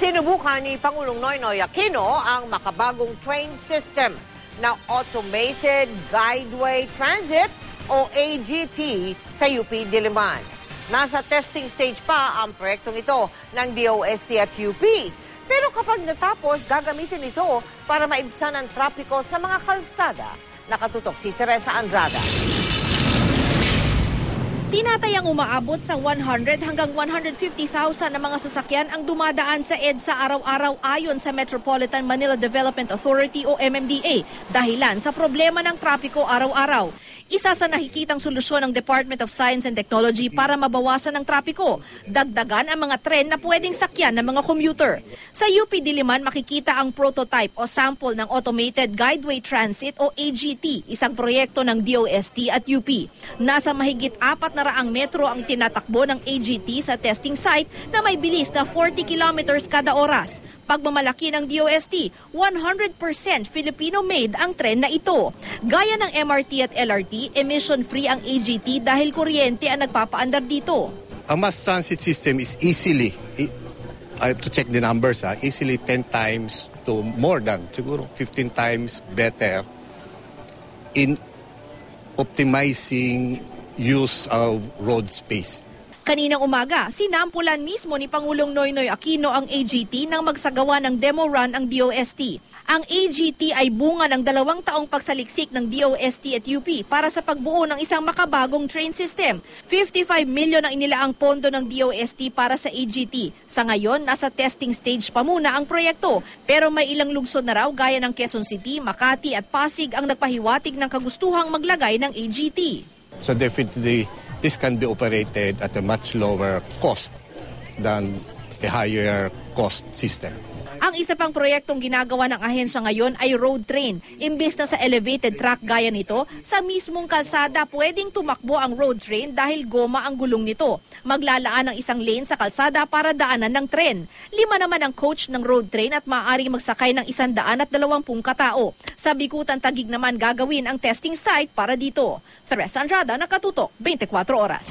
Sinubukan ni Pangulong Noynoy Aquino ang makabagong train system na Automated Guideway Transit o AGT sa UP Diliman. Nasa testing stage pa ang proyektong ito ng DOST at UP. Pero kapag natapos, gagamitin ito para maibsan ang trapiko sa mga kalsada. Nakatutok si Teresa Andrada. Tinatayang umaabot sa 100 hanggang 150,000 na mga sasakyan ang dumadaan sa EDSA araw-araw ayon sa Metropolitan Manila Development Authority o MMDA dahilan sa problema ng trapiko araw-araw. Isa sa nakikitang solusyon ng Department of Science and Technology para mabawasan ang trapiko, dagdagan ang mga tren na pwedeng sakyan ng mga commuter. Sa UP Diliman makikita ang prototype o sample ng Automated Guideway Transit o AGT, isang proyekto ng DOST at UP. Nasa mahigit 400 metro ang tinatakbo ng AGT sa testing site na may bilis na 40 kilometers kada oras. Pagmamalaki ng DOST, 100% Filipino-made ang tren na ito. Gaya ng MRT at LRT, emission-free ang AGT dahil kuryente ang nagpapaandar dito. Ang mass transit system is easily, I have to check the numbers, easily 10 times to more than, siguro 15 times better in optimizing use of road space. Kaninang umaga, sinampulan mismo ni Pangulong Noynoy Aquino ang AGT nang magsagawa ng demo run ang DOST. Ang AGT ay bunga ng 2 taong pagsaliksik ng DOST at UP para sa pagbuo ng isang makabagong train system. 55 million ang inilaang pondo ng DOST para sa AGT. Sa ngayon, nasa testing stage pa muna ang proyekto. Pero may ilang lungsod na raw gaya ng Quezon City, Makati at Pasig ang nagpahiwatig ng kagustuhang maglagay ng AGT. So definitely, this can be operated at a much lower cost than a higher cost system. Ang isa pang proyektong ginagawa ng ahensya ngayon ay road train. Imbes na sa elevated track gaya nito, sa mismong kalsada pwedeng tumakbo ang road train dahil goma ang gulong nito. Maglalaan ng isang lane sa kalsada para daanan ng tren. 5 naman ang coach ng road train at maaaring magsakay ng 120 katao. Sa Bikutan Taguig naman gagawin ang testing site para dito. Teresa Andrada, Nakatutok, 24 Oras.